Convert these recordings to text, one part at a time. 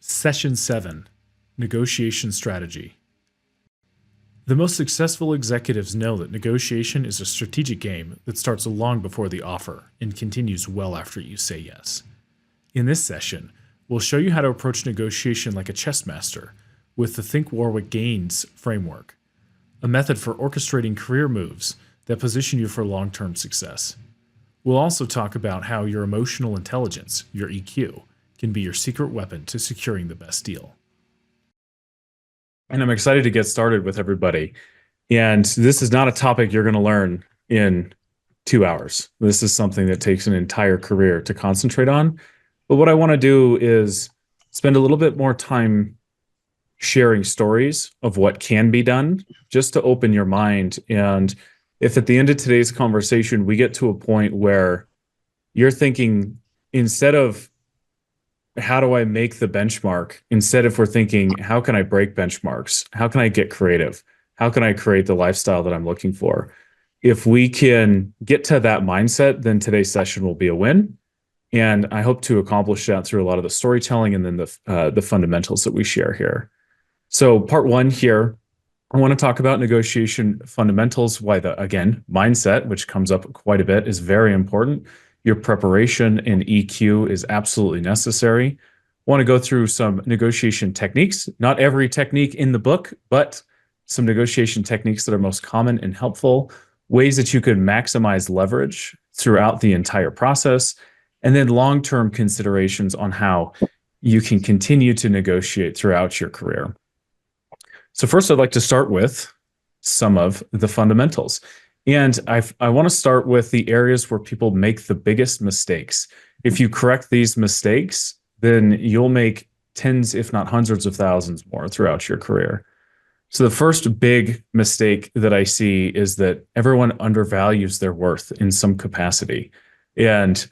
Session 7, Negotiation Strategy. The most successful executives know that negotiation is a strategic game that starts long before the offer and continues well after you say yes. In this session, we'll show you how to approach negotiation like a chess master with the ThinkWarwick Gains framework, a method for orchestrating career moves that position you for long-term success. We'll also talk about how your emotional intelligence, your EQ, can be your secret weapon to securing the best deal. And I'm excited to get started with everybody. And this is not a topic you're going to learn in 2 hours. This is something that takes an entire career to concentrate on. But what I want to do is spend a little bit more time sharing stories of what can be done, just to open your mind. And if at the end of today's conversation, we get to a point where you're thinking, instead of how do I make the benchmark? Instead, if we're thinking, how can I break benchmarks? How can I get creative? How can I create the lifestyle that I'm looking for? If we can get to that mindset, then today's session will be a win. And I hope to accomplish that through a lot of the storytelling and then the fundamentals that we share here. So part one here, I want to talk about negotiation fundamentals, why again, mindset, which comes up quite a bit, is very important. Your preparation and EQ is absolutely necessary. I want to go through some negotiation techniques, not every technique in the book, but some negotiation techniques that are most common and helpful, ways that you can maximize leverage throughout the entire process, and then long-term considerations on how you can continue to negotiate throughout your career. So first, I'd like to start with some of the fundamentals. And I want to start with the areas where people make the biggest mistakes. If you correct these mistakes, then you'll make tens, if not hundreds of thousands more throughout your career. So the first big mistake that I see is that everyone undervalues their worth in some capacity. And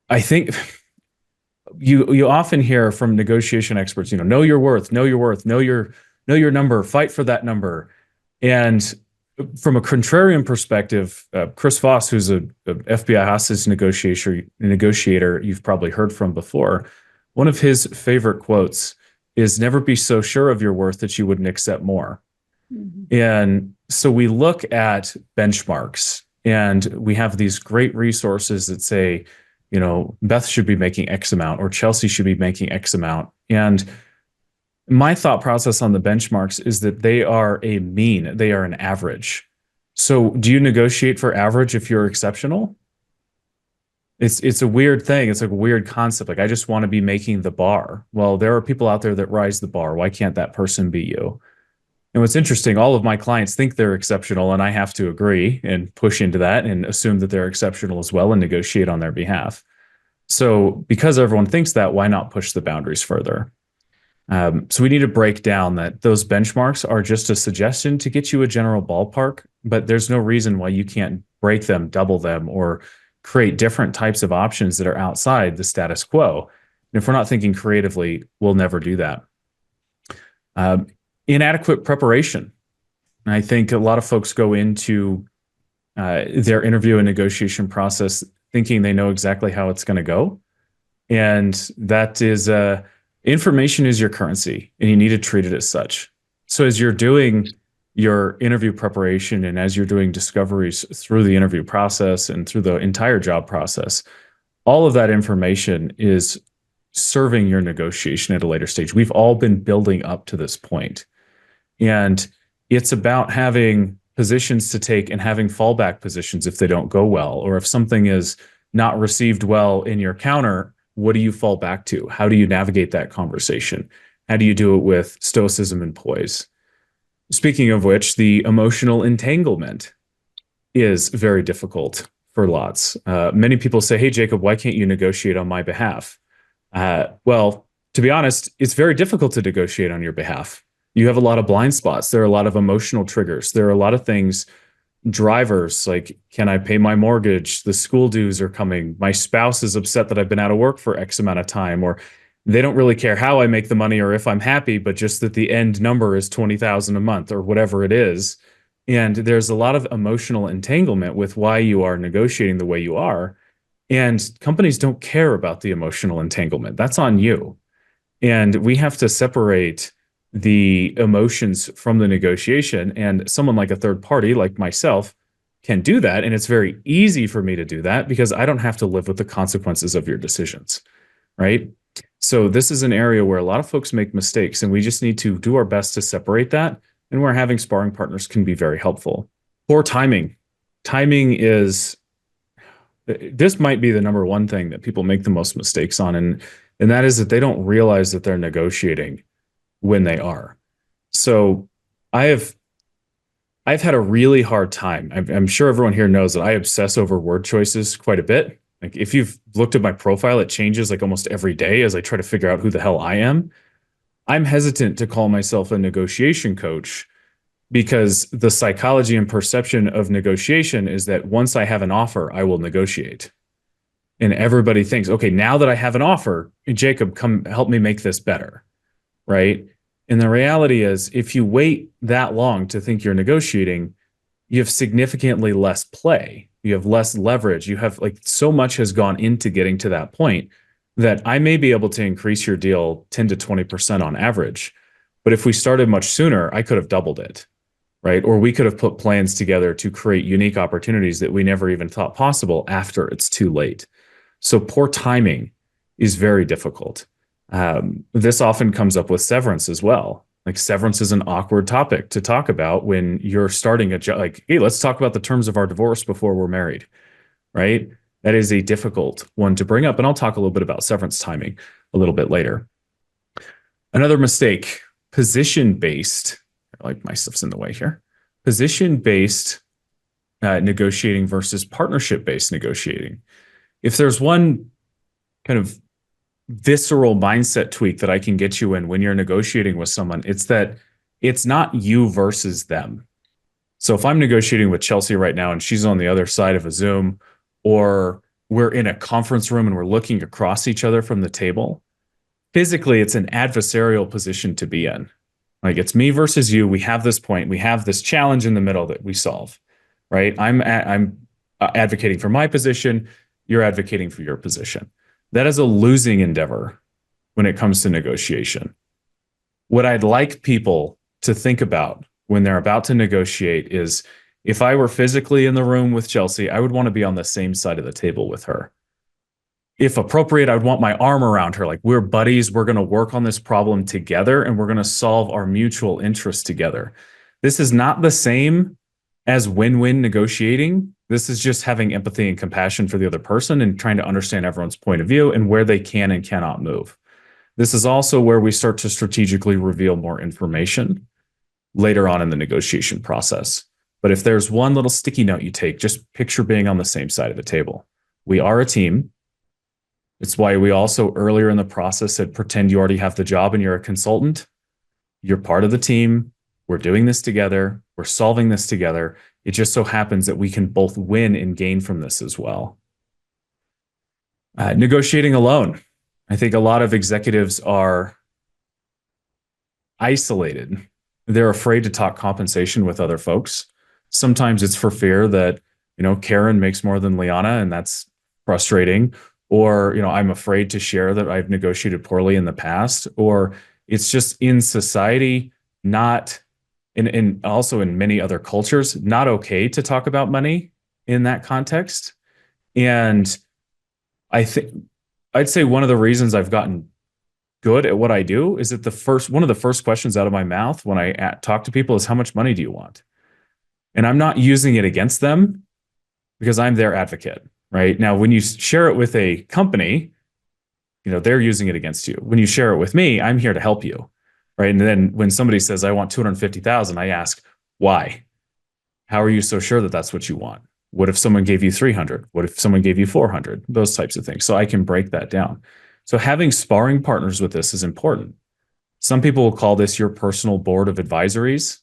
I think you often hear from negotiation experts, know your worth, know your worth, know your number, fight for that number. And from a contrarian perspective, Chris Voss, who's a FBI hostage negotiator you've probably heard from before, one of his favorite quotes is, "Never be so sure of your worth that you wouldn't accept more." Mm-hmm. And so we look at benchmarks, and we have these great resources that say, Beth should be making X amount, or Chelsea should be making X amount. And my thought process on the benchmarks is that they are a mean, they are an average. So do you negotiate for average if you're exceptional? It's a weird thing. It's like a weird concept. Like, I just want to be making the bar. Well, there are people out there that rise the bar. Why can't that person be you? And what's interesting, all of my clients think they're exceptional, and I have to agree and push into that and assume that they're exceptional as well and negotiate on their behalf. So because everyone thinks that, why not push the boundaries further? So we need to break down that those benchmarks are just a suggestion to get you a general ballpark, but there's no reason why you can't break them, double them, or create different types of options that are outside the status quo. And if we're not thinking creatively, we'll never do that. Inadequate preparation. And I think a lot of folks go into their interview and negotiation process thinking they know exactly how it's going to go. And that is information is your currency, and you need to treat it as such. So as you're doing your interview preparation and as you're doing discoveries through the interview process and through the entire job process, all of that information is serving your negotiation at a later stage. We've all been building up to this point. And it's about having positions to take and having fallback positions if they don't go well, or if something is not received well in your counter, what do you fall back to? How do you navigate that conversation? How do you do it with stoicism and poise? Speaking of which, the emotional entanglement is very difficult for lots. Many people say, "Hey, Jacob, why can't you negotiate on my behalf?" Well, to be honest, it's very difficult to negotiate on your behalf. You have a lot of blind spots. There are a lot of emotional triggers. There are a lot of things, drivers, like, can I pay my mortgage? The school dues are coming. My spouse is upset that I've been out of work for X amount of time, or they don't really care how I make the money or if I'm happy, but just that the end number is $20,000 a month or whatever it is. And there's a lot of emotional entanglement with why you are negotiating the way you are. And companies don't care about the emotional entanglement. That's on you. And we have to separate the emotions from the negotiation. And someone like a third party, like myself, can do that. And it's very easy for me to do that because I don't have to live with the consequences of your decisions, right? So this is an area where a lot of folks make mistakes, and we just need to do our best to separate that, and where having sparring partners can be very helpful. Poor timing. Timing is, this might be the number one thing that people make the most mistakes on, and that is that they don't realize that they're negotiating when they are. So I have I've had a really hard time. I'm sure everyone here knows that I obsess over word choices quite a bit. Like if you've looked at my profile, it changes like almost every day as I try to figure out who the hell I am. I'm hesitant to call myself a negotiation coach because the psychology and perception of negotiation is that once I have an offer, I will negotiate. And everybody thinks, okay, now that I have an offer, Jacob, come help me make this better, right? And the reality is, if you wait that long to think you're negotiating, you have significantly less play. You have less leverage. You have like so much has gone into getting to that point that I may be able to increase your deal 10 to 20% on average. But if we started much sooner, I could have doubled it, right? Or we could have put plans together to create unique opportunities that we never even thought possible after it's too late. So poor timing is very difficult. This often comes up with severance as well. Like severance is an awkward topic to talk about when you're starting a job. Like, hey, let's talk about the terms of our divorce before we're married, right? That is a difficult one to bring up. And I'll talk a little bit about severance timing a little bit later. Another mistake, position-based, like my stuff's in the way here, position-based negotiating versus partnership-based negotiating. If there's one kind of visceral mindset tweak that I can get you in when you're negotiating with someone, it's that it's not you versus them. So if I'm negotiating with Chelsea right now and she's on the other side of a Zoom, or we're in a conference room and we're looking across each other from the table, physically it's an adversarial position to be in. Like it's me versus you. We have this point. We have this challenge in the middle that we solve, right? I'm advocating for my position. You're advocating for your position. That is a losing endeavor when it comes to negotiation. What I'd like people to think about when they're about to negotiate is, if I were physically in the room with Chelsea, I would want to be on the same side of the table with her. If appropriate, I would want my arm around her. Like, we're buddies. We're going to work on this problem together and we're going to solve our mutual interests together. This is not the same as win-win negotiating. This is just having empathy and compassion for the other person and trying to understand everyone's point of view and where they can and cannot move. This is also where we start to strategically reveal more information later on in the negotiation process. But if there's one little sticky note you take, just picture being on the same side of the table. We are a team. It's why we also earlier in the process said, pretend you already have the job and you're a consultant. You're part of the team. We're doing this together. We're solving this together. It just so happens that we can both win and gain from this as well. Negotiating alone. I think a lot of executives are isolated. They're afraid to talk compensation with other folks. Sometimes it's for fear that, Karen makes more than Liana, and that's frustrating. Or, I'm afraid to share that I've negotiated poorly in the past. Or it's just in society, not and also in many other cultures, not okay to talk about money in that context. And I'd say one of the reasons I've gotten good at what I do is that one of the first questions out of my mouth when I talk to people is, how much money do you want? And I'm not using it against them because I'm their advocate, right? Now, when you share it with a company, they're using it against you. When you share it with me, I'm here to help you, right? And then when somebody says, I want 250,000, I ask, why? How are you so sure that that's what you want? What if someone gave you 300? What if someone gave you 400? Those types of things. So I can break that down. So having sparring partners with this is important. Some people will call this your personal board of advisories,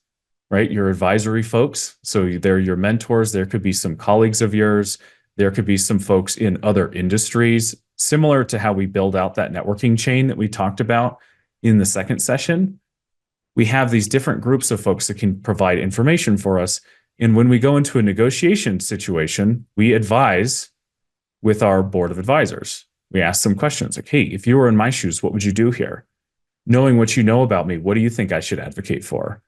right? Your advisory folks. So they're your mentors. There could be some colleagues of yours. There could be some folks in other industries, similar to how we build out that networking chain that we talked about in the second session. We have these different groups of folks that can provide information for us. And when we go into a negotiation situation, we advise with our board of advisors. We ask them questions like, hey, if you were in my shoes, what would you do here? Knowing what you know about me, what do you think I should advocate for?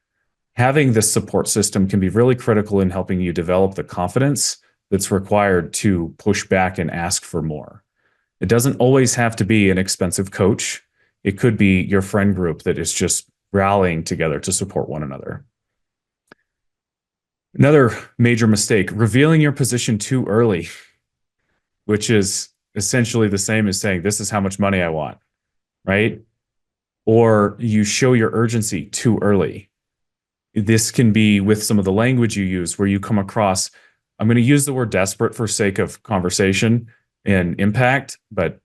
Having this support system can be really critical in helping you develop the confidence that's required to push back and ask for more. It doesn't always have to be an expensive coach. It could be your friend group that is just rallying together to support one another. Another major mistake, revealing your position too early, which is essentially the same as saying, this is how much money I want, right? Or you show your urgency too early. This can be with some of the language you use where you come across, I'm going to use the word desperate for sake of conversation and impact, but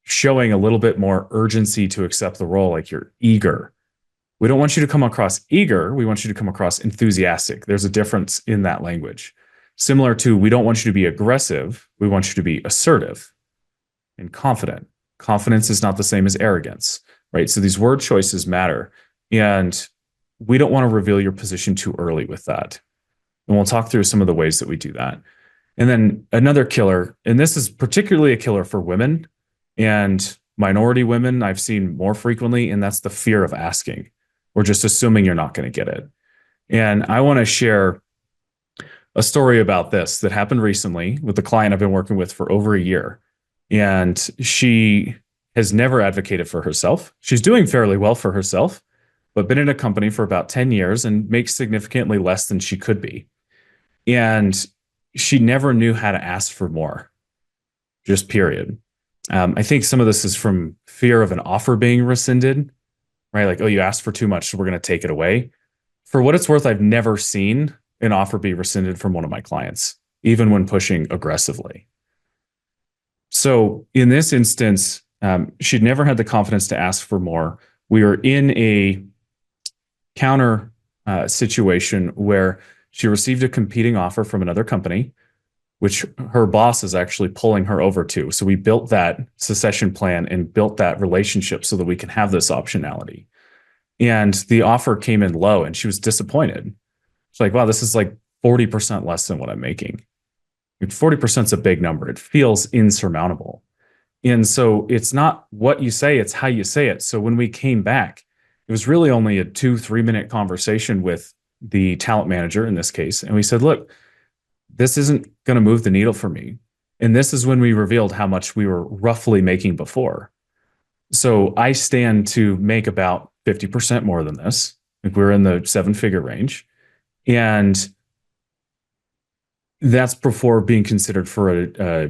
showing a little bit more urgency to accept the role, like you're eager. We don't want you to come across eager. We want you to come across enthusiastic. There's a difference in that language. Similar to, we don't want you to be aggressive. We want you to be assertive and confident. Confidence is not the same as arrogance, right? So these word choices matter. And we don't want to reveal your position too early with that. And we'll talk through some of the ways that we do that. And then another killer, and this is particularly a killer for women and minority women I've seen more frequently, and that's the fear of asking or just assuming you're not going to get it. And I want to share a story about this that happened recently with the client I've been working with for over a year. And she has never advocated for herself. She's doing fairly well for herself, but been in a company for about 10 years and makes significantly less than she could be. And she never knew how to ask for more, just period. I think some of this is from fear of an offer being rescinded, right? Like, oh, you asked for too much, so we're going to take it away. For what it's worth, I've never seen an offer be rescinded from one of my clients, even when pushing aggressively. So in this instance, she'd never had the confidence to ask for more. We were in a counter situation where she received a competing offer from another company, which her boss is actually pulling her over to. So we built that succession plan and built that relationship so that we can have this optionality. And the offer came in low and she was disappointed. She's like, wow, this is like 40% less than what I'm making. 40% is a big number. It feels insurmountable. And so it's not what you say, it's how you say it. So when we came back, it was really only a 2-3 minute conversation with the talent manager in this case. And we said, look, this isn't going to move the needle for me. And this is when we revealed how much we were roughly making before. So I stand to make about 50% more than this. Like we're in the 7-figure range. And that's before being considered for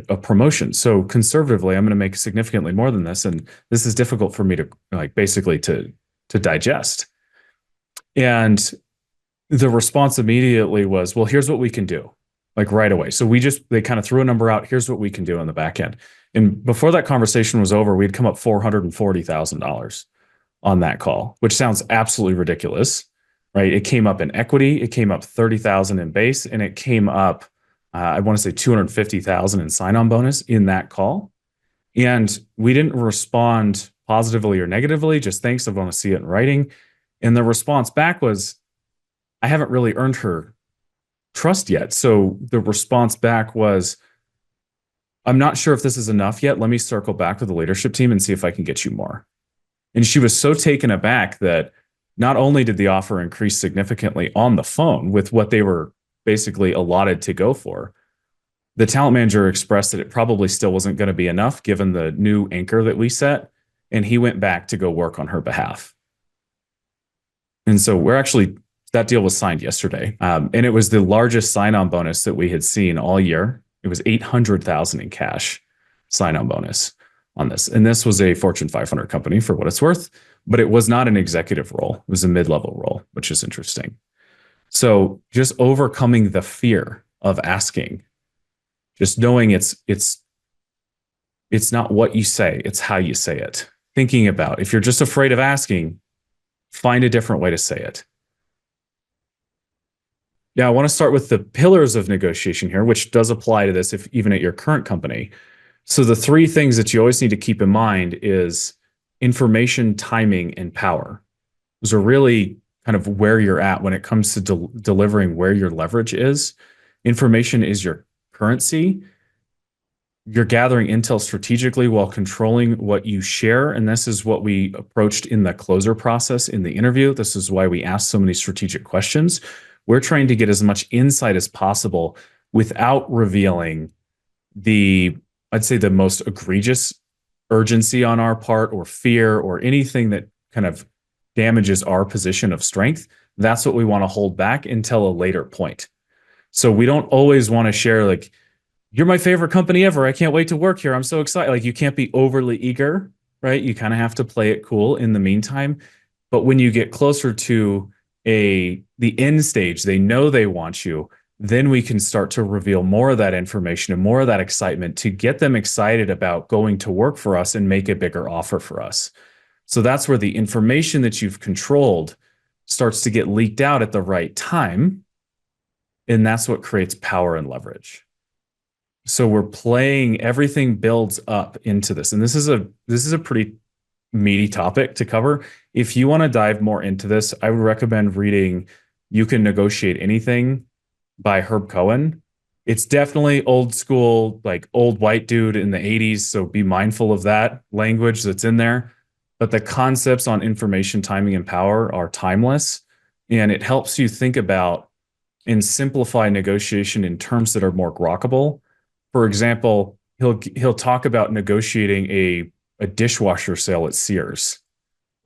a promotion. So conservatively, I'm going to make significantly more than this. And this is difficult for me to basically to digest. And the response immediately was, well, here's what we can do, right away. So they kind of threw a number out. Here's what we can do on the back end. And before that conversation was over, we'd come up $440,000 on that call, which sounds absolutely ridiculous, right? It came up in equity. It came up 30,000 in base, and it came up, I want to say 250,000 in sign-on bonus in that call. And we didn't respond positively or negatively, just thanks, I want to see it in writing. And the response back was, I haven't really earned her trust yet. So the response back was, I'm not sure if this is enough yet. Let me circle back with the leadership team and see if I can get you more. And she was so taken aback that not only did the offer increase significantly on the phone with what they were basically allotted to go for, the talent manager expressed that it probably still wasn't going to be enough given the new anchor that we set. And he went back to go work on her behalf. And so that deal was signed yesterday. And it was the largest sign-on bonus that we had seen all year. It was $800,000 in cash sign-on bonus on this. And this was a Fortune 500 company for what it's worth, but it was not an executive role. It was a mid-level role, which is interesting. So just overcoming the fear of asking, just knowing it's not what you say, it's how you say it. Thinking about, if you're just afraid of asking, find a different way to say it. Yeah, I want to start with the pillars of negotiation here, which does apply to this even at your current company. So the 3 things that you always need to keep in mind is information, timing, and power. Those are really kind of where you're at when it comes to delivering where your leverage is. Information is your currency. You're gathering intel strategically while controlling what you share. And this is what we approached in the closer process in the interview. This is why we asked so many strategic questions. We're trying to get as much insight as possible without revealing the, I'd say, the most egregious urgency on our part or fear or anything that kind of damages our position of strength. That's what we want to hold back until a later point. So we don't always want to share like, you're my favorite company ever. I can't wait to work here. I'm so excited. Like you can't be overly eager, right? You kind of have to play it cool in the meantime. But when you get closer to the end stage, they know they want you, then we can start to reveal more of that information and more of that excitement to get them excited about going to work for us and make a bigger offer for us. So that's where the information that you've controlled starts to get leaked out at the right time. And that's what creates power and leverage. So we're playing, everything builds up into this. And this is a pretty meaty topic to cover. If you want to dive more into this, I would recommend reading You Can Negotiate Anything by Herb Cohen. It's definitely old school, like old white dude in the 80s. So be mindful of that language that's in there. But the concepts on information, timing, and power are timeless. And it helps you think about and simplify negotiation in terms that are more grokkable. For example, he'll talk about negotiating a dishwasher sale at Sears,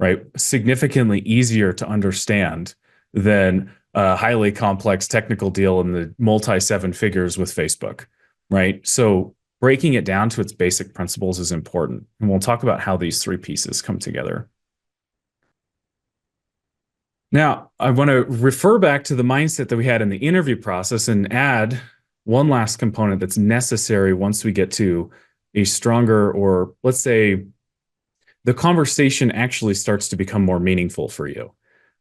right? Significantly easier to understand than a highly complex technical deal in the multi seven figures with Facebook, right? So breaking it down to its basic principles is important. And we'll talk about how these three pieces come together. Now, I want to refer back to the mindset that we had in the interview process and add one last component that's necessary once we get to a stronger, or let's say the conversation actually starts to become more meaningful for you,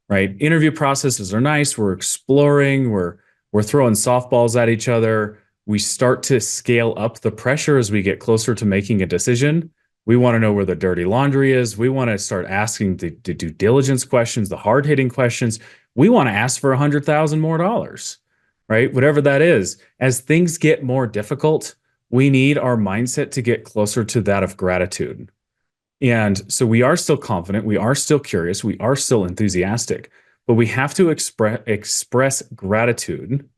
right? Interview processes are nice. We're exploring, we're throwing softballs at each other. We start to scale up the pressure as we get closer to making a decision. We want to know where the dirty laundry is. We want to start asking the due diligence questions, the hard-hitting questions. We want to ask for $100,000 more, right? Whatever that is. As things get more difficult, we need our mindset to get closer to that of gratitude. And so we are still confident, we are still curious, we are still enthusiastic, but we have to express gratitude.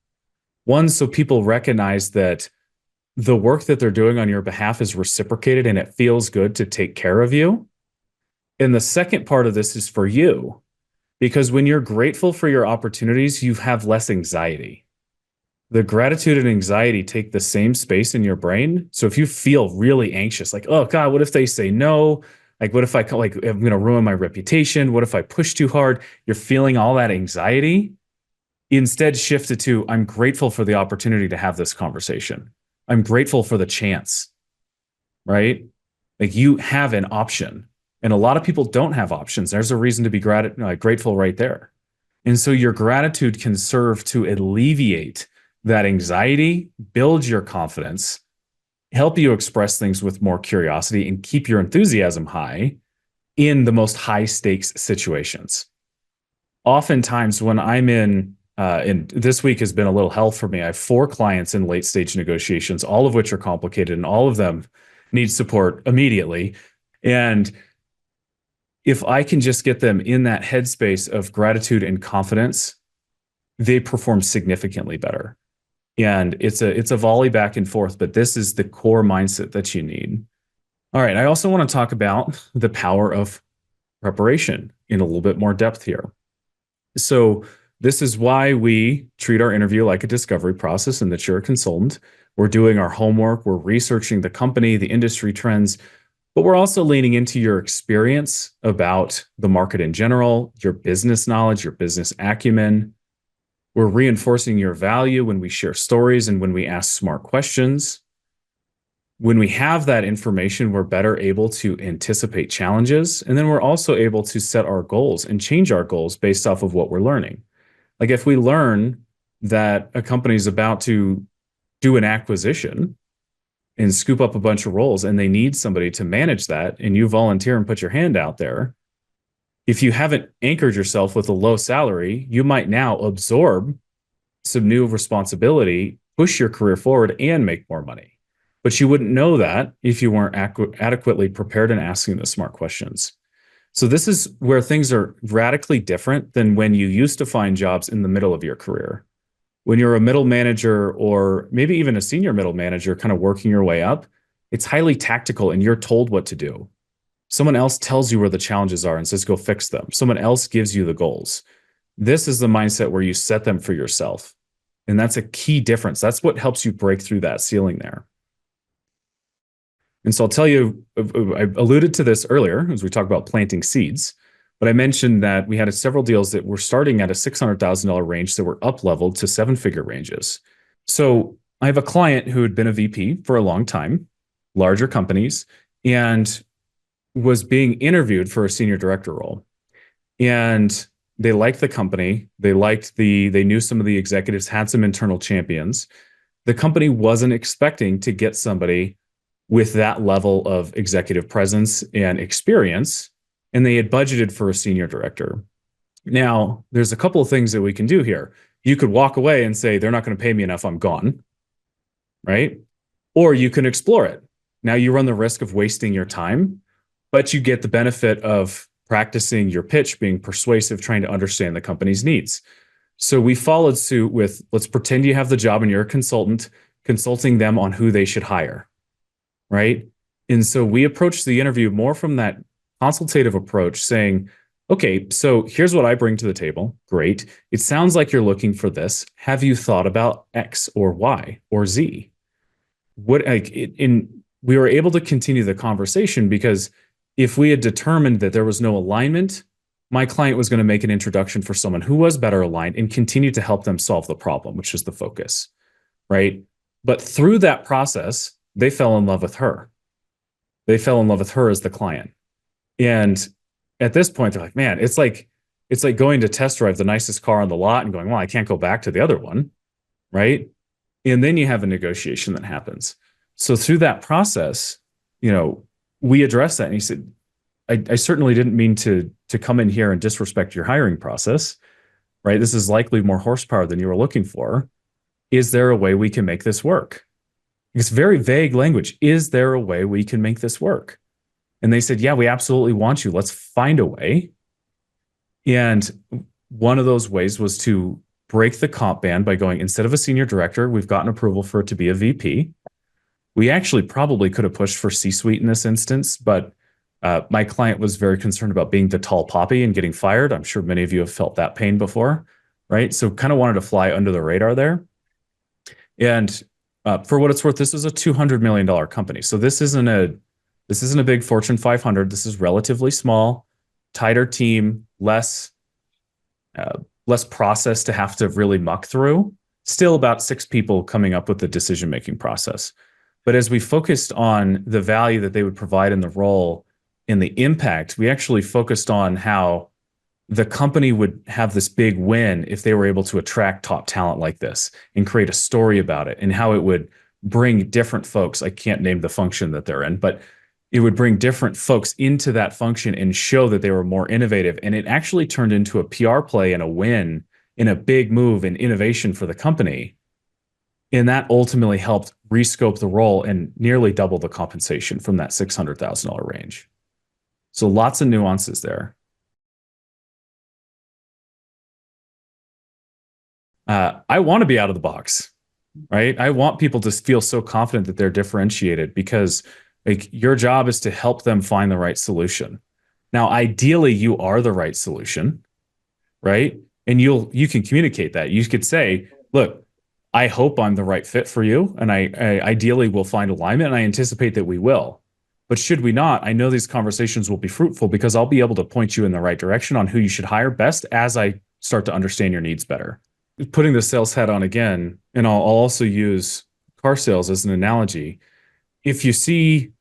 One, so people recognize that the work that they're doing on your behalf is reciprocated and it feels good to take care of you. And the second part of this is for you, because when you're grateful for your opportunities, you have less anxiety. The gratitude and anxiety take the same space in your brain. So if you feel really anxious, like, oh God, what if they say no? Like, what if I'm going to ruin my reputation? What if I push too hard? You're feeling all that anxiety. Instead, shift it to, I'm grateful for the opportunity to have this conversation. I'm grateful for the chance, right? Like you have an option. And a lot of people don't have options. There's a reason to be grateful right there. And so your gratitude can serve to alleviate that anxiety, build your confidence, help you express things with more curiosity, and keep your enthusiasm high in the most high stakes situations. Oftentimes when I'm and this week has been a little hell for me. I have 4 clients in late stage negotiations, all of which are complicated and all of them need support immediately. And if I can just get them in that headspace of gratitude and confidence, they perform significantly better. And it's a volley back and forth, but this is the core mindset that you need. All right. I also want to talk about the power of preparation in a little bit more depth here. So this is why we treat our interview like a discovery process and that you're a consultant. We're doing our homework. We're researching the company, the industry trends, but we're also leaning into your experience about the market in general, your business knowledge, your business acumen. We're reinforcing your value when we share stories and when we ask smart questions. When we have that information, we're better able to anticipate challenges. And then we're also able to set our goals and change our goals based off of what we're learning. Like if we learn that a company is about to do an acquisition and scoop up a bunch of roles and they need somebody to manage that, and you volunteer and put your hand out there, if you haven't anchored yourself with a low salary, you might now absorb some new responsibility, push your career forward, and make more money. But you wouldn't know that if you weren't adequately prepared in asking the smart questions. So this is where things are radically different than when you used to find jobs in the middle of your career. When you're a middle manager or maybe even a senior middle manager kind of working your way up, it's highly tactical and you're told what to do. Someone else tells you where the challenges are and says, go fix them. Someone else gives you the goals. This is the mindset where you set them for yourself. And that's a key difference. That's what helps you break through that ceiling there. And so I'll tell you, I alluded to this earlier as we talked about planting seeds, but I mentioned that we had several deals that were starting at a $600,000 range that were up leveled to seven-figure ranges. So I have a client who had been a VP for a long time, larger companies, and was being interviewed for a senior director role. And they liked the company. They knew some of the executives, had some internal champions. The company wasn't expecting to get somebody with that level of executive presence and experience, and they had budgeted for a senior director. Now, there's a couple of things that we can do here. You could walk away and say, they're not going to pay me enough, I'm gone, right? Or you can explore it. Now you run the risk of wasting your time, but you get the benefit of practicing your pitch, being persuasive, trying to understand the company's needs. So we followed suit with, let's pretend you have the job and you're a consultant, consulting them on who they should hire, right? And so we approached the interview more from that consultative approach, saying, okay, so here's what I bring to the table. Great. It sounds like you're looking for this. Have you thought about X or Y or Z? We were able to continue the conversation because if we had determined that there was no alignment, my client was going to make an introduction for someone who was better aligned and continue to help them solve the problem, which is the focus, right? But through that process, they fell in love with her. They fell in love with her as the client. And at this point, they're like, man, it's like going to test drive the nicest car on the lot and going, well, I can't go back to the other one, right? And then you have a negotiation that happens. So through that process, we addressed that. And he said, I certainly didn't mean to come in here and disrespect your hiring process, right? This is likely more horsepower than you were looking for. Is there a way we can make this work? It's very vague language. Is there a way we can make this work? And they said, yeah, we absolutely want you. Let's find a way. And one of those ways was to break the comp band by going, instead of a senior director, we've gotten approval for it to be a VP. We actually probably could have pushed for C-suite in this instance, but my client was very concerned about being the tall poppy and getting fired. I'm sure many of you have felt that pain before, right? So kind of wanted to fly under the radar there. And for what it's worth, this is a $200 million company. So this isn't a big Fortune 500. This is relatively small, tighter team, less process to have to really muck through. Still about 6 people coming up with the decision-making process. But as we focused on the value that they would provide in the role and the impact, we actually focused on how the company would have this big win if they were able to attract top talent like this and create a story about it, and how it would bring different folks. I can't name the function that they're in, but it would bring different folks into that function and show that they were more innovative. And it actually turned into a PR play and a win in a big move in innovation for the company. And that ultimately helped rescope the role and nearly double the compensation from that $600,000 range. So lots of nuances there. I want to be out of the box, right? I want people to feel so confident that they're differentiated, because your job is to help them find the right solution. Now, ideally, you are the right solution, right? And you can communicate that. You could say, look, I hope I'm the right fit for you, and I ideally will find alignment, and I anticipate that we will. But should we not, I know these conversations will be fruitful because I'll be able to point you in the right direction on who you should hire best as I start to understand your needs better. Putting the sales hat on again, and I'll also use car sales as an analogy. If you see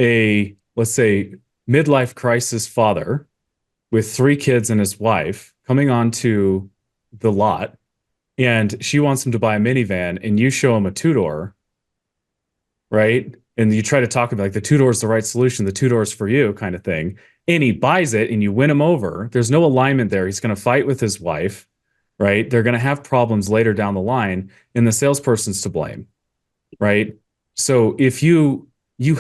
a, let's say, midlife crisis father with 3 kids and his wife coming onto the lot, and she wants him to buy a minivan, and you show him a 2-door, right? And you try to talk about, like, the 2-door is the right solution, the 2-door's for you kind of thing. And he buys it and you win him over. There's no alignment there. He's going to fight with his wife, right? They're going to have problems later down the line, and the salesperson's to blame, right? So if you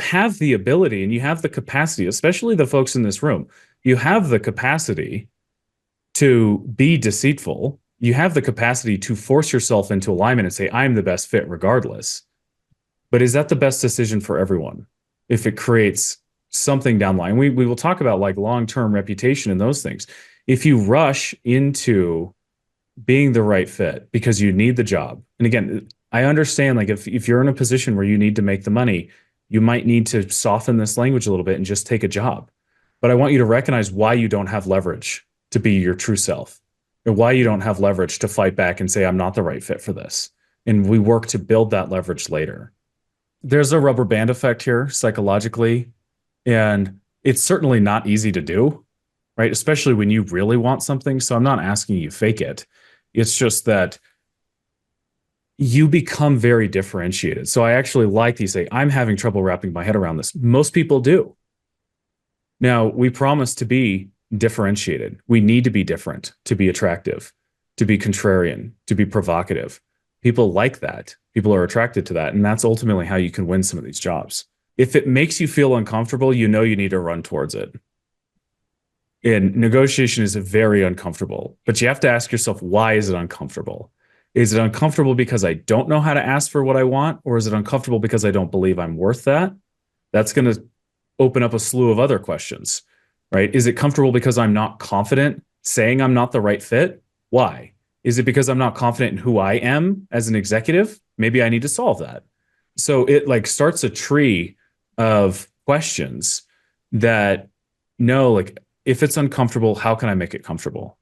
have the ability and you have the capacity, especially the folks in this room, you have the capacity to be deceitful. You have the capacity to force yourself into alignment and say, I'm the best fit regardless. But is that the best decision for everyone? If it creates something down the line, we will talk about like long-term reputation and those things. If you rush into being the right fit because you need the job, and again, I understand like if you're in a position where you need to make the money, you might need to soften this language a little bit and just take a job. But I want you to recognize why you don't have leverage to be your true self, and why you don't have leverage to fight back and say, I'm not the right fit for this. And we work to build that leverage later. There's a rubber band effect here psychologically, and it's certainly not easy to do, right? Especially when you really want something. So I'm not asking you fake it. It's just that you become very differentiated. So I actually like these say, I'm having trouble wrapping my head around this. Most people do. Now, we promise to be differentiated. We need to be different to be attractive, to be contrarian, to be provocative. People like that. People are attracted to that. And that's ultimately how you can win some of these jobs. If it makes you feel uncomfortable, you know you need to run towards it. And negotiation is very uncomfortable, but you have to ask yourself, why is it uncomfortable? Is it uncomfortable because I don't know how to ask for what I want? Or is it uncomfortable because I don't believe I'm worth that? That's going to open up a slew of other questions, right? Is it comfortable because I'm not confident saying I'm not the right fit? Why? Is it because I'm not confident in who I am as an executive? Maybe I need to solve that. So it like starts a tree of questions that no, like if it's uncomfortable, how can I make it comfortable?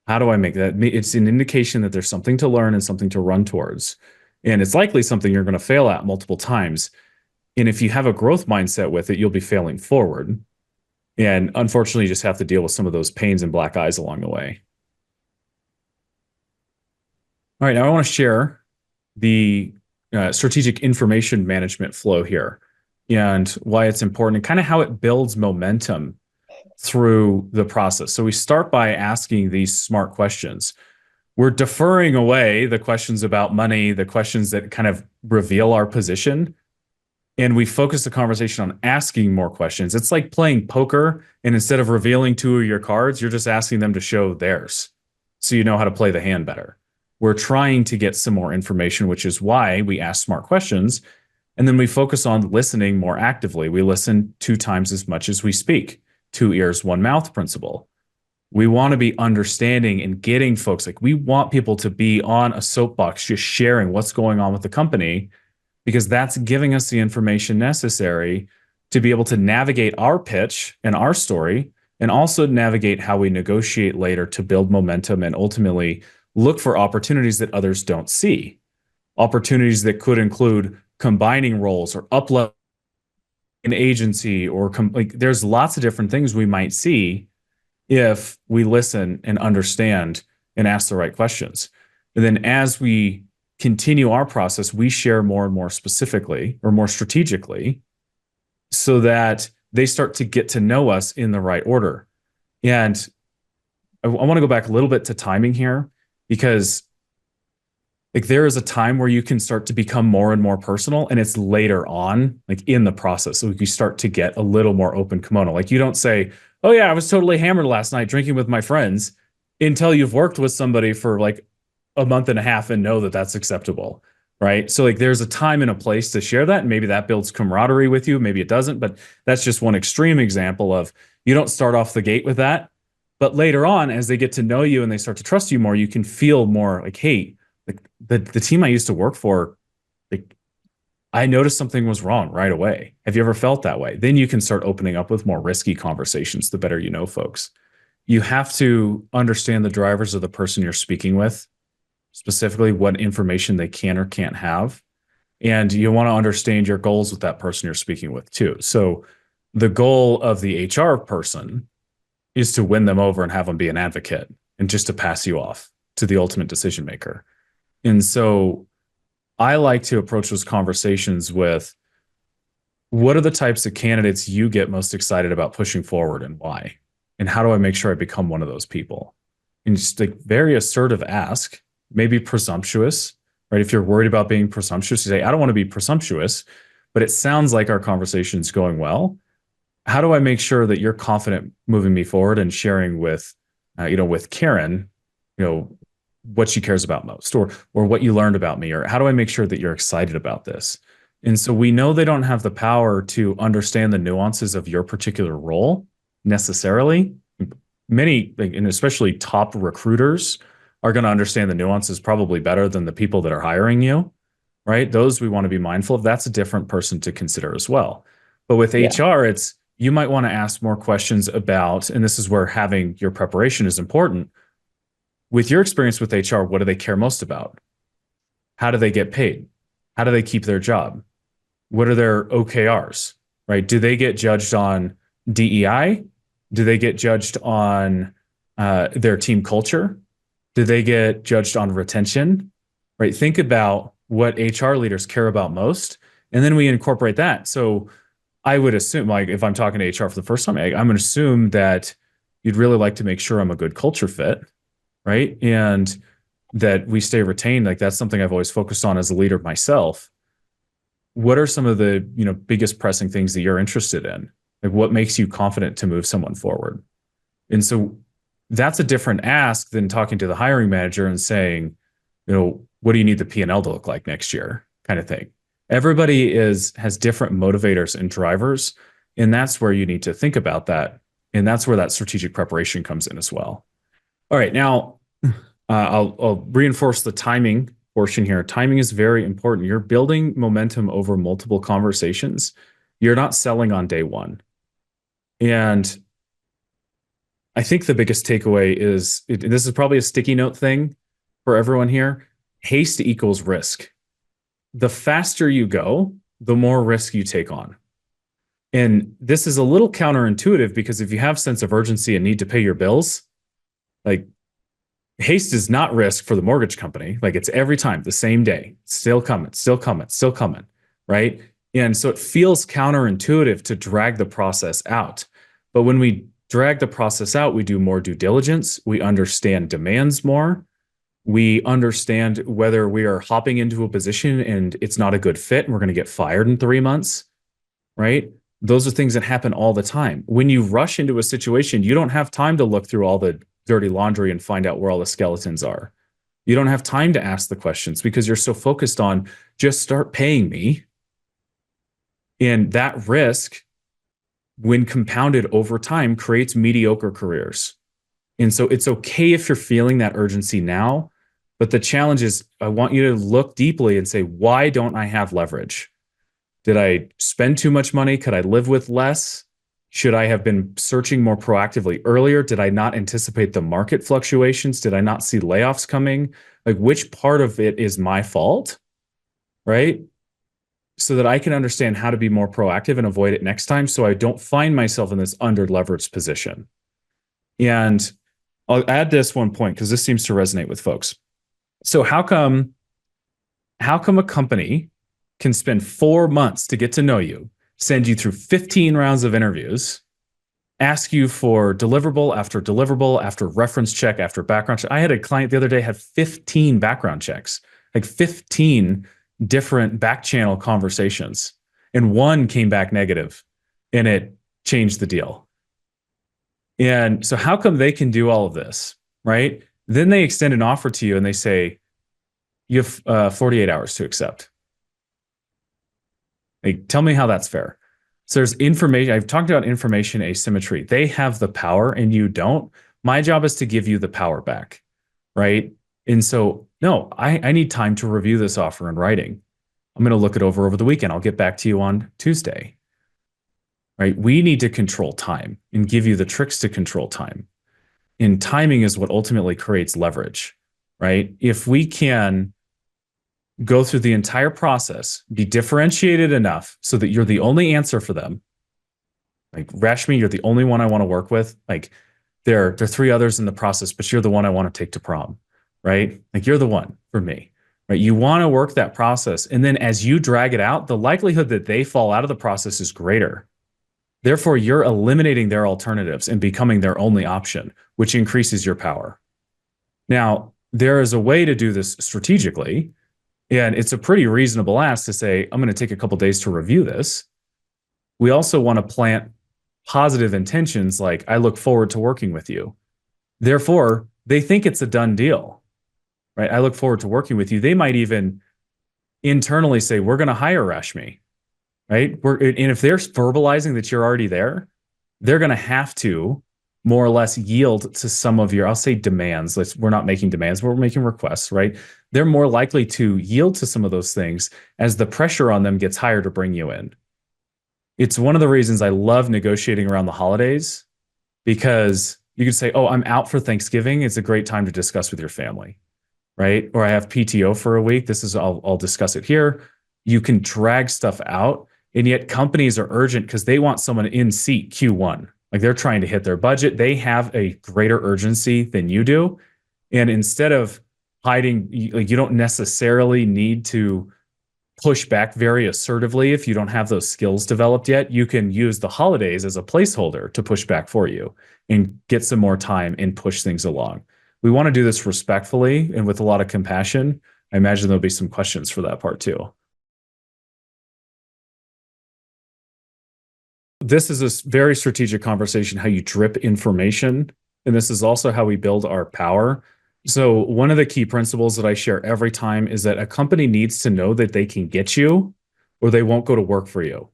How do I make that? It's an indication that there's something to learn and something to run towards. And it's likely something you're going to fail at multiple times. And if you have a growth mindset with it, you'll be failing forward. And unfortunately, you just have to deal with some of those pains and black eyes along the way. All right, now I want to share the strategic information management flow here and why it's important and kind of how it builds momentum through the process. So we start by asking these smart questions. We're deferring away the questions about money, the questions that kind of reveal our position, and we focus the conversation on asking more questions. It's like playing poker, and instead of revealing two of your cards, you're just asking them to show theirs so you know how to play the hand better. We're trying to get some more information, which is why we ask smart questions, and then we focus on listening more actively. We listen 2 times as much as we speak. 2 ears, 1 mouth principle. We want to be understanding and getting folks, like we want people to be on a soapbox, just sharing what's going on with the company, because that's giving us the information necessary to be able to navigate our pitch and our story, and also navigate how we negotiate later to build momentum and ultimately look for opportunities that others don't see. Opportunities that could include combining roles or up-leveling an agency or like there's lots of different things we might see if we listen and understand and ask the right questions. And then as we continue our process, we share more and more specifically or more strategically so that they start to get to know us in the right order. And I want to go back a little bit to timing here, because like there is a time where you can start to become more and more personal, and it's later on, like in the process. So you start to get a little more open kimono. Like you don't say, oh yeah, I was totally hammered last night drinking with my friends, until you've worked with somebody for like a month and a half and know that that's acceptable, right? So like there's a time and a place to share that, and maybe that builds camaraderie with you, maybe it doesn't, but that's just one extreme example of you don't start off the gate with that. But later on, as they get to know you and they start to trust you more, you can feel more like, hey, like the team I used to work for, like I noticed something was wrong right away. Have you ever felt that way? Then you can start opening up with more risky conversations the better you know folks. You have to understand the drivers of the person you're speaking with, specifically what information they can or can't have. And you want to understand your goals with that person you're speaking with too. So the goal of the HR person is to win them over and have them be an advocate and just to pass you off to the ultimate decision maker. And so I like to approach those conversations with, what are the types of candidates you get most excited about pushing forward and why? And how do I make sure I become one of those people? And just like very assertive ask, maybe presumptuous, right? If you're worried about being presumptuous, you say, I don't want to be presumptuous, but it sounds like our conversation is going well. How do I make sure that you're confident moving me forward and sharing with, with Karen, what she cares about most, or what you learned about me, or how do I make sure that you're excited about this? And so we know they don't have the power to understand the nuances of your particular role necessarily. Many, and especially top recruiters, are going to understand the nuances probably better than the people that are hiring you, right? Those we want to be mindful of. That's a different person to consider as well. But with Yeah. HR, you might want to ask more questions about, and this is where having your preparation is important. With your experience with HR, what do they care most about? How do they get paid? How do they keep their job? What are their OKRs, right? Do they get judged on DEI? Do they get judged on their team culture? Do they get judged on retention, right? Think about what HR leaders care about most, and then we incorporate that. So I would assume, like, if I'm talking to HR for the first time, I'm going to assume that you'd really like to make sure I'm a good culture fit, right? And that we stay retained. Like, that's something I've always focused on as a leader myself. What are some of the, biggest pressing things that you're interested in? Like, what makes you confident to move someone forward? And so that's a different ask than talking to the hiring manager and saying, what do you need the P&L to look like next year, kind of thing. Everybody has different motivators and drivers, and that's where you need to think about that. And that's where that strategic preparation comes in as well. All right, now I'll reinforce the timing portion here. Timing is very important. You're building momentum over multiple conversations. You're not selling on day one. And I think the biggest takeaway is, this is probably a sticky note thing for everyone here. Haste equals risk. The faster you go, the more risk you take on. And this is a little counterintuitive, because if you have sense of urgency and need to pay your bills, like, haste is not risk for the mortgage company. Like, it's every time the same day, still coming, still coming, still coming, right? And so it feels counterintuitive to drag the process out. But when we drag the process out, we do more due diligence. We understand demands more. We understand whether we are hopping into a position and it's not a good fit and we're going to get fired in 3 months, right? Those are things that happen all the time. When you rush into a situation, you don't have time to look through all the dirty laundry and find out where all the skeletons are. You don't have time to ask the questions because you're so focused on just start paying me. And that risk, when compounded over time, creates mediocre careers. And so it's okay if you're feeling that urgency now, but the challenge is, I want you to look deeply and say, why don't I have leverage? Did I spend too much money? Could I live with less? Should I have been searching more proactively earlier? Did I not anticipate the market fluctuations? Did I not see layoffs coming? Like, which part of it is my fault, right? So that I can understand how to be more proactive and avoid it next time, so I don't find myself in this under-leveraged position. And I'll add this one point because this seems to resonate with folks. So how come a company can spend 4 months to get to know you, send you through 15 rounds of interviews, ask you for deliverable after reference check after background check? I had a client the other day had 15 background checks, like 15 different backchannel conversations, and one came back negative, and it changed the deal. And so how come they can do all of this, right? Then they extend an offer to you and they say, you have 48 hours to accept. Like, tell me how that's fair. So there's information. I've talked about information asymmetry. They have the power and you don't. My job is to give you the power back, right? And so, no, I need time to review this offer in writing. I'm going to look it over the weekend. I'll get back to you on Tuesday, right? We need to control time and give you the tricks to control time. And timing is what ultimately creates leverage, right? If we can go through the entire process, be differentiated enough so that you're the only answer for them. Like, Rashmi, you're the only one I want to work with. Like, there are 3 others in the process, but you're the one I want to take to prom, right? Like, you're the one for me, right? You want to work that process. And then as you drag it out, the likelihood that they fall out of the process is greater. Therefore, you're eliminating their alternatives and becoming their only option, which increases your power. Now, there is a way to do this strategically. And it's a pretty reasonable ask to say, I'm going to take a couple days to review this. We also want to plant positive intentions like, I look forward to working with you. Therefore, they think it's a done deal, right? I look forward to working with you. They might even internally say, we're going to hire Rashmi, right? And if they're verbalizing that you're already there, they're going to have to more or less yield to some of your, I'll say demands. We're not making demands, we're making requests, right? They're more likely to yield to some of those things as the pressure on them gets higher to bring you in. It's one of the reasons I love negotiating around the holidays, because you can say, oh, I'm out for Thanksgiving. It's a great time to discuss with your family, right? Or I have PTO for a week. I'll discuss it here. You can drag stuff out. And yet companies are urgent because they want someone in seat Q1. Like they're trying to hit their budget. They have a greater urgency than you do. And instead of hiding, like you don't necessarily need to push back very assertively if you don't have those skills developed yet. You can use the holidays as a placeholder to push back for you and get some more time and push things along. We want to do this respectfully and with a lot of compassion. I imagine there'll be some questions for that part too. This is a very strategic conversation, how you drip information. And this is also how we build our power. So one of the key principles that I share every time is that a company needs to know that they can get you or they won't go to work for you.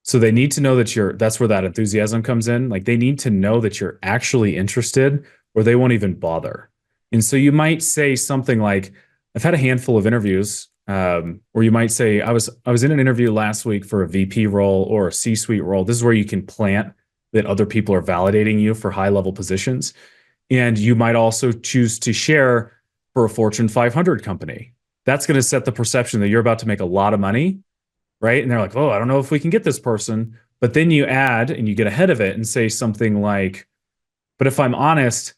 So they need to know that that's where that enthusiasm comes in. Like they need to know that you're actually interested or they won't even bother. And so you might say something like, I've had a handful of interviews, or you might say, I was in an interview last week for a VP role or a C-suite role. This is where you can plant that other people are validating you for high level positions. And you might also choose to share for a Fortune 500 company. That's going to set the perception that you're about to make a lot of money, right? And they're like, oh, I don't know if we can get this person. But then you add and you get ahead of it and say something like, but if I'm honest,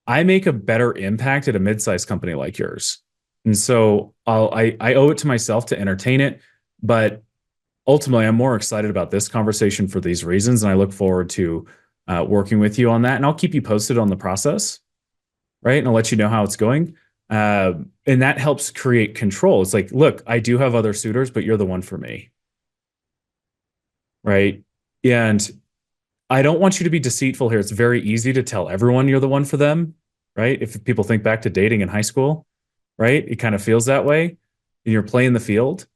I make a better impact at a mid-sized company like yours. And so I owe it to myself to entertain it. But ultimately, I'm more excited about this conversation for these reasons. And I look forward to working with you on that. And I'll keep you posted on the process, right? And I'll let you know how it's going. And that helps create control. It's like, look, I do have other suitors, but you're the one for me, right? And I don't want you to be deceitful here. It's very easy to tell everyone you're the one for them, right? If people think back to dating in high school, right? It kind of feels that way. And you're playing the field.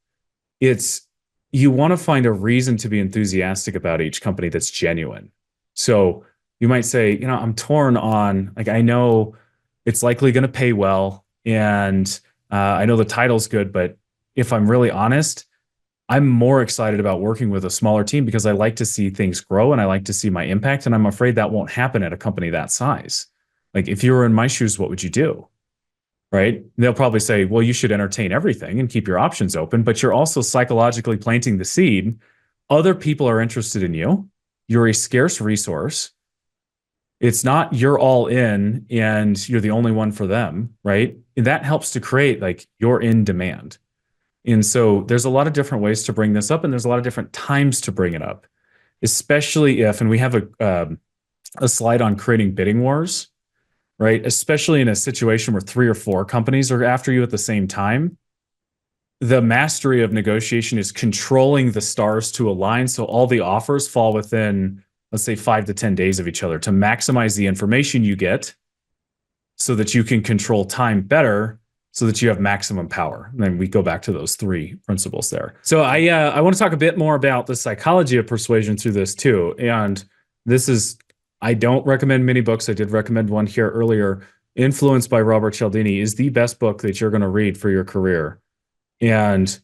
You want to find a reason to be enthusiastic about each company that's genuine. So you might say, I'm torn on, like, I know it's likely going to pay well. And I know the title's good, but if I'm really honest, I'm more excited about working with a smaller team because I like to see things grow and I like to see my impact. And I'm afraid that won't happen at a company that size. Like if you were in my shoes, what would you do? Right? They'll probably say, well, you should entertain everything and keep your options open, but you're also psychologically planting the seed. Other people are interested in you. You're a scarce resource. It's not you're all in and you're the only one for them, right? And that helps to create like you're in demand. And so there's a lot of different ways to bring this up, and there's a lot of different times to bring it up, especially if, and we have a slide on creating bidding wars, right? Especially in a situation where 3 or 4 companies are after you at the same time. The mastery of negotiation is controlling the stars to align so all the offers fall within, let's say, 5 to 10 days of each other to maximize the information you get so that you can control time better so that you have maximum power. And then we go back to those 3 principles there. So I want to talk a bit more about the psychology of persuasion through this too. And this is, I don't recommend many books. I did recommend one here earlier. Influenced by Robert Cialdini is the best book that you're going to read for your career. And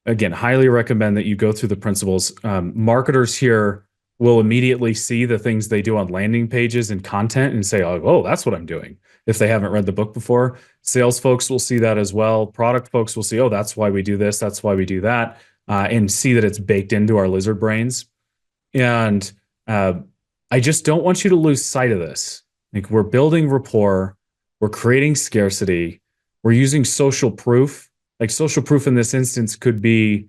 again, highly recommend that you go through the principles. Marketers here will immediately see the things they do on landing pages and content and say, oh, that's what I'm doing. If they haven't read the book before, sales folks will see that as well. Product folks will see, oh, that's why we do this. That's why we do that. And see that it's baked into our lizard brains. And I just don't want you to lose sight of this. Like we're building rapport. We're creating scarcity. We're using social proof. Like social proof in this instance could be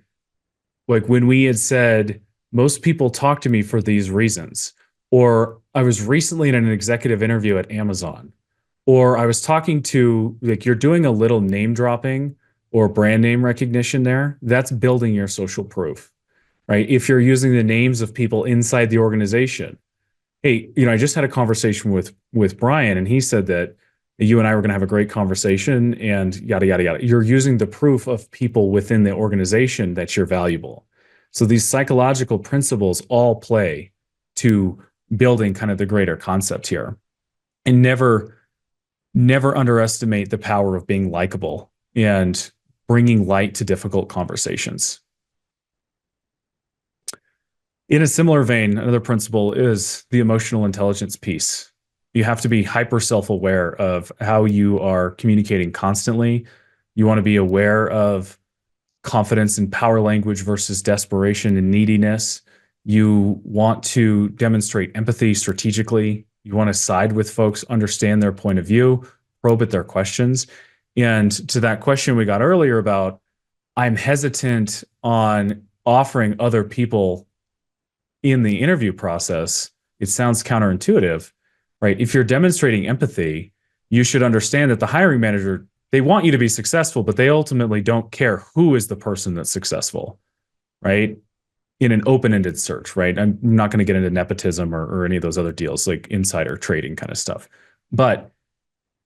like when we had said, most people talk to me for these reasons. Or I was recently in an executive interview at Amazon. Or I was talking to, like, you're doing a little name dropping or brand name recognition there, that's building your social proof, right? If you're using the names of people inside the organization, hey, I just had a conversation with Brian, and he said that you and I were going to have a great conversation, and yada yada yada. You're using the proof of people within the organization that you're valuable. So these psychological principles all play to building kind of the greater concept here, and never underestimate the power of being likable and bringing light to difficult conversations. In a similar vein, another principle is the emotional intelligence piece. You have to be hyper self-aware of how you are communicating constantly. You want to be aware of confidence and power language versus desperation and neediness. You want to demonstrate empathy strategically. You want to side with folks, understand their point of view, probe at their questions. And to that question we got earlier about, I'm hesitant on offering other people in the interview process, it sounds counterintuitive, right? If you're demonstrating empathy, you should understand that the hiring manager, they want you to be successful, but they ultimately don't care who is the person that's successful, right? In an open-ended search, right? I'm not going to get into nepotism or any of those other deals like insider trading kind of stuff. But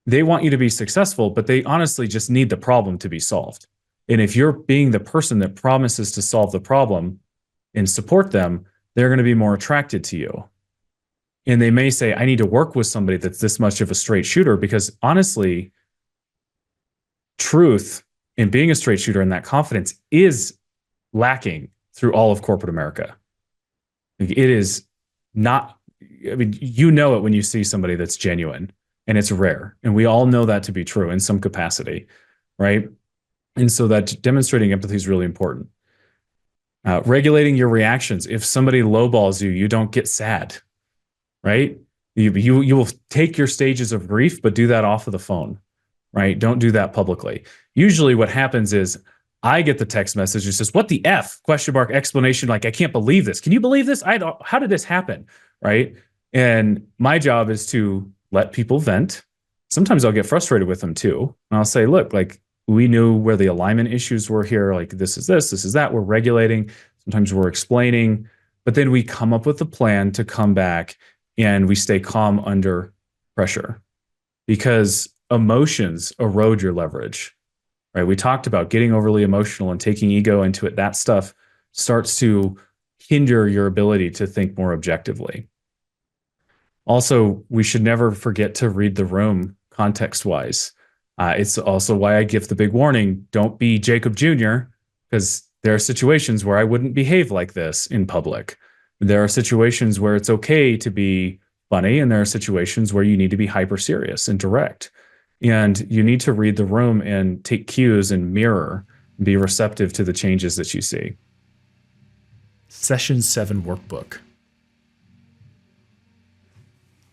they want you to be successful, but they honestly just need the problem to be solved. And if you're being the person that promises to solve the problem and support them, they're going to be more attracted to you. And they may say, I need to work with somebody that's this much of a straight shooter, because honestly, truth and being a straight shooter and that confidence is lacking through all of corporate America. Like, it is not, I mean, you know it when you see somebody that's genuine, and it's rare. And we all know that to be true in some capacity, right? And so that demonstrating empathy is really important. Regulating your reactions. If somebody lowballs you, you don't get sad, right? You will take your stages of grief, but do that off of the phone, right? Don't do that publicly. Usually what happens is I get the text message that says, what the F? Question mark, explanation, like, I can't believe this. Can you believe this? How did this happen, right? And my job is to let people vent. Sometimes I'll get frustrated with them too. And I'll say, look, like, we knew where the alignment issues were here. Like, this is that. We're regulating. Sometimes we're explaining. But then we come up with a plan to come back, and we stay calm under pressure, because emotions erode your leverage, right? We talked about getting overly emotional and taking ego into it. That stuff starts to hinder your ability to think more objectively. Also, we should never forget to read the room context-wise. It's also why I give the big warning, don't be Jacob Jr., because there are situations where I wouldn't behave like this in public. There are situations where it's okay to be funny, and there are situations where you need to be hyper serious and direct. And you need to read the room and take cues and mirror, and be receptive to the changes that you see. Session 7 workbook.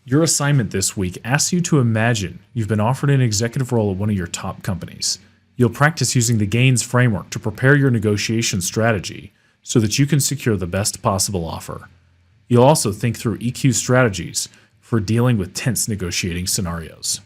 Your assignment this week asks you to imagine you've been offered an executive role at one of your top companies. You'll practice using the GAINS framework to prepare your negotiation strategy so that you can secure the best possible offer. You'll also think through EQ strategies for dealing with tense negotiating scenarios.